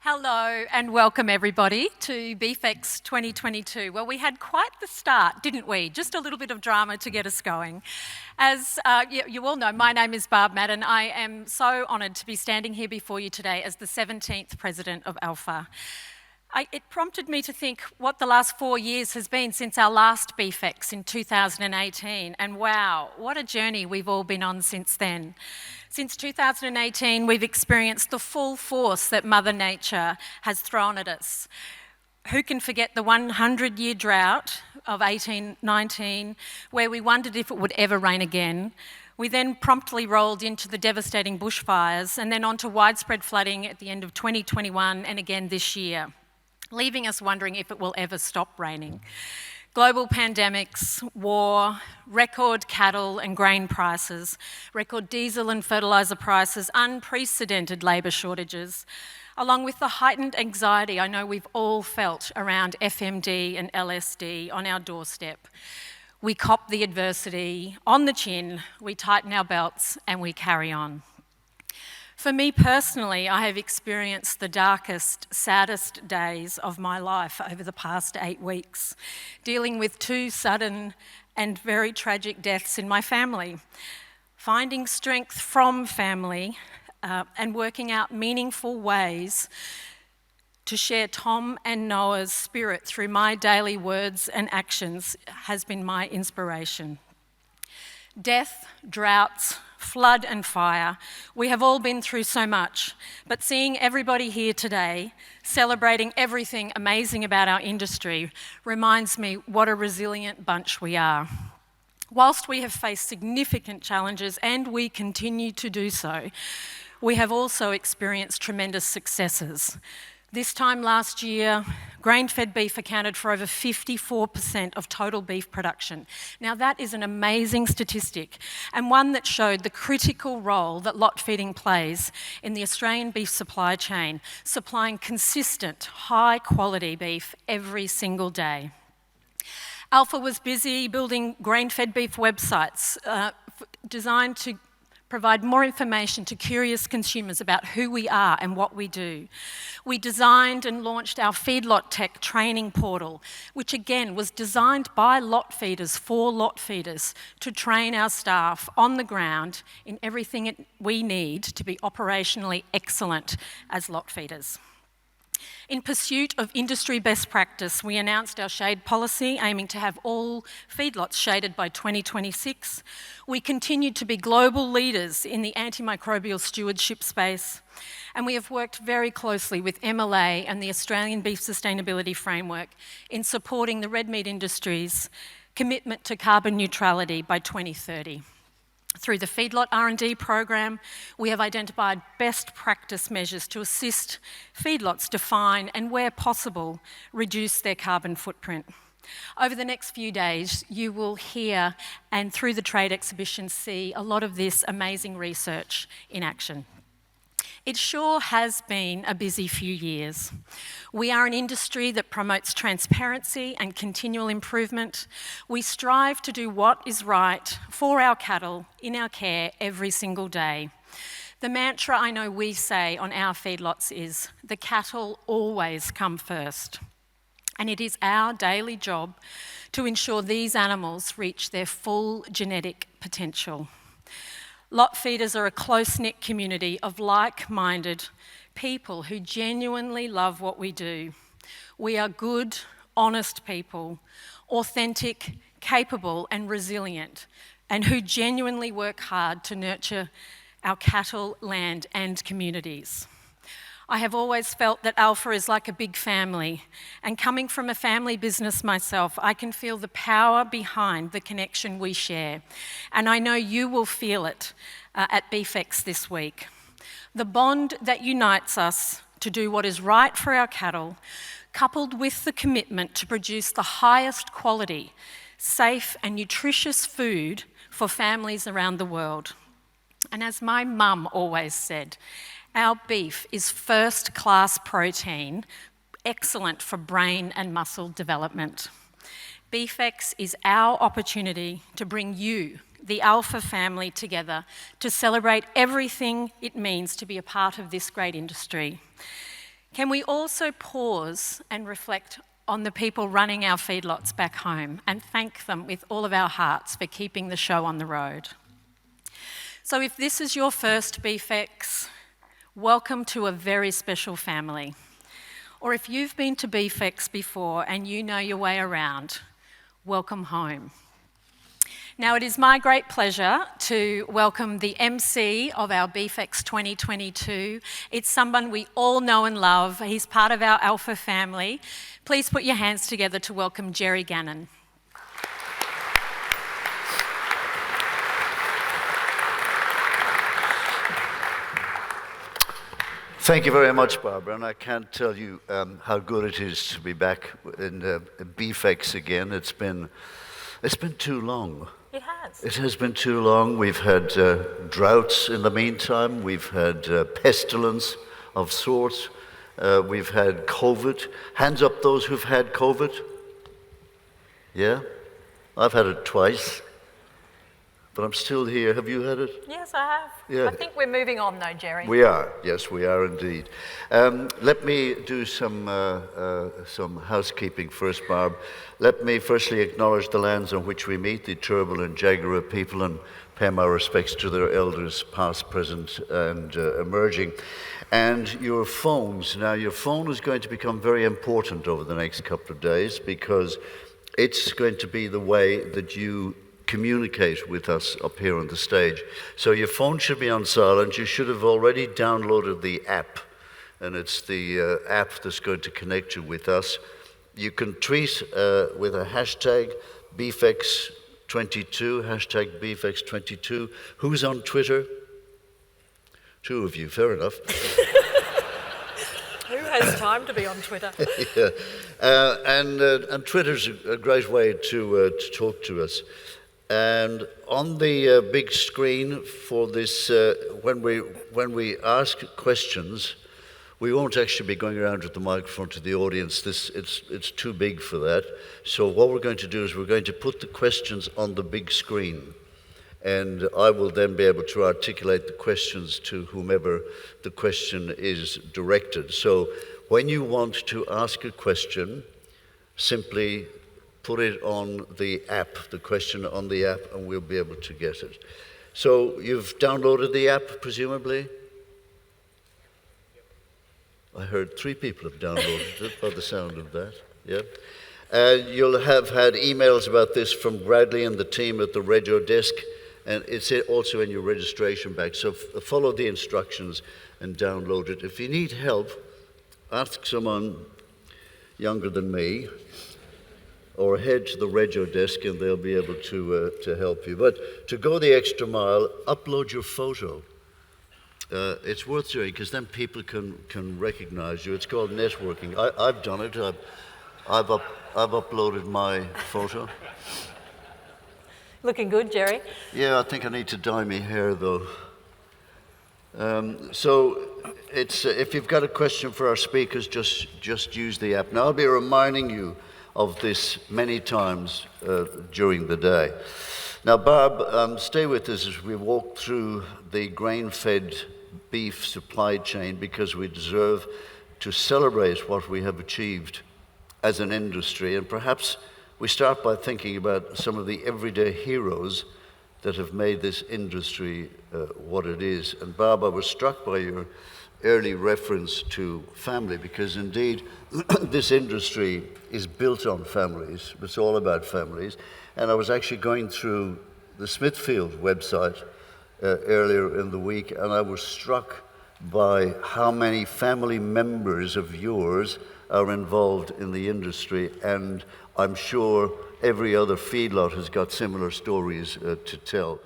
Hello and welcome everybody to BeefEx 2022. Well, we had quite the start, didn't we? Just a little bit of drama to get us going. As you all know, my name is Barb Madden. I am so honoured to be standing here before you today as the 17th President of ALFA. It prompted me to think what the last 4 years has been since our last BeefEx in 2018, and wow, what a journey we've all been on since then. Since 2018, we've experienced the full force that Mother Nature has thrown at us. Who can forget the 100-year drought of 1819, where we wondered if it would ever rain again? We then promptly rolled into the devastating bushfires and then on to widespread flooding at the end of 2021 and again this year, leaving us wondering if it will ever stop raining. Global pandemics, war, record cattle and grain prices, record diesel and fertiliser prices, unprecedented labour shortages, along with the heightened anxiety I know we've all felt around FMD and LSD on our doorstep. We cop the adversity on the chin, we tighten our belts and we carry on. For me personally, I have experienced the darkest, saddest days of my life over the past 8 weeks, dealing with 2 sudden and very tragic deaths in my family, finding strength from family and working out meaningful ways to share Tom and Noah's spirit through my daily words and actions has been my inspiration. Death, droughts, flood and fire, we have all been through so much, but seeing everybody here today, celebrating everything amazing about our industry, reminds me what a resilient bunch we are. Whilst we have faced significant challenges, and we continue to do so, we have also experienced tremendous successes. This time last year, grain-fed beef accounted for over 54% of total beef production. Now that is an amazing statistic, and one that showed the critical role that lot feeding plays in the Australian beef supply chain, supplying consistent, high-quality beef every single day. ALFA was busy building grain-fed beef websites designed to provide more information to curious consumers about who we are and what we do. We designed and launched our Feedlot Tech training portal, which again was designed by lot feeders for lot feeders to train our staff on the ground in everything we need to be operationally excellent as lot feeders. In pursuit of industry best practice, we announced our shade policy, aiming to have all feedlots shaded by 2026. We continued to be global leaders in the antimicrobial stewardship space, and we have worked very closely with MLA and the Australian Beef Sustainability Framework in supporting the red meat industry's commitment to carbon neutrality by 2030. Through the Feedlot R&D program, we have identified best practice measures to assist feedlots define and, where possible, reduce their carbon footprint. Over the next few days, you will hear and through the trade exhibition see a lot of this amazing research in action. It sure has been a busy few years. We are an industry that promotes transparency and continual improvement. We strive to do what is right for our cattle in our care every single day. The mantra I know we say on our feedlots is, the cattle always come first. And it is our daily job to ensure these animals reach their full genetic potential. Lot feeders are a close-knit community of like-minded people who genuinely love what we do. We are good, honest people, authentic, capable and resilient, and who genuinely work hard to nurture our cattle, land and communities. I have always felt that ALFA is like a big family, and coming from a family business myself, I can feel the power behind the connection we share, and I know you will feel it at BeefEx this week. The bond that unites us to do what is right for our cattle, coupled with the commitment to produce the highest quality, safe and nutritious food for families around the world. And as my mum always said, our beef is first-class protein, excellent for brain and muscle development. BeefEx is our opportunity to bring you, the ALFA family, together to celebrate everything it means to be a part of this great industry. can we also pause and reflect on the people running our feedlots back home and thank them with all of our hearts for keeping the show on the road? So if this is your first BeefEx, welcome to a very special family. Or if you've been to BeefEx before and you know your way around, welcome home. Now, it is my great pleasure to welcome the MC of our BeefEx 2022. It's someone we all know and love. He's part of our ALFA family. Please put your hands together to welcome Gerry Gannon. Thank you very much, Barbara, and I can't tell you how good it is to be back in BeefEx again. It's been too long. It has. It has been too long. We've had droughts in the meantime. We've had pestilence of sorts. We've had COVID. Hands up those who've had COVID. Yeah? I've had it twice, but I'm still here. Have you had it? Yes, I have. Yeah. I think we're moving on though, Gerry. We are. Yes, we are indeed. Let me do some housekeeping first, Barb. Let me firstly acknowledge the lands on which we meet, the Turrbal and Jagera people, and pay my respects to their elders, past, present, and emerging. And your phones. Now, your phone is going to become very important over the next couple of days because it's going to be the way that you communicate with us up here on the stage. So your phone should be on silent. You should have already downloaded the app, and it's the app that's going to connect you with us. You can tweet with a hashtag BeefEx22, hashtag BeefEx22. Who's on Twitter? Two of you, fair enough. Who has time to be on Twitter? Yeah. And Twitter's a great way to talk to us. And on the big screen for this, when we ask questions, we won't actually be going around with the microphone to the audience. It's too big for that. So what we're going to do is we're going to put the questions on the big screen. And I will then be able to articulate the questions to whomever the question is directed. So when you want to ask a question, simply put it on the app, the question on the app, and we'll be able to get it. So you've downloaded the app, presumably? I heard 3 people have downloaded it by the sound of that. Yeah. You'll have had emails about this from Bradley and the team at the Regio desk, and it's also in your registration bag. So follow the instructions and download it. If you need help, ask someone younger than me, or head to the Regio desk and they'll be able to help you. But to go the extra mile, upload your photo. It's worth doing because then people can recognize you. It's called networking. I've done it. I've uploaded my photo. Looking good, Gerry. Yeah, I think I need to dye my hair though. So it's if you've got a question for our speakers, just use the app. Now I'll be reminding you of this many times during the day. Now, Barb, stay with us as we walk through the grain-fed beef supply chain because we deserve to celebrate what we have achieved as an industry. And perhaps we start by thinking about some of the everyday heroes that have made this industry what it is. And Barb, I was struck by your early reference to family because indeed this industry is built on families. It's all about families. And I was actually going through the Smithfield website earlier in the week, and I was struck by how many family members of yours are involved in the industry, and I'm sure every other feedlot has got similar stories to tell.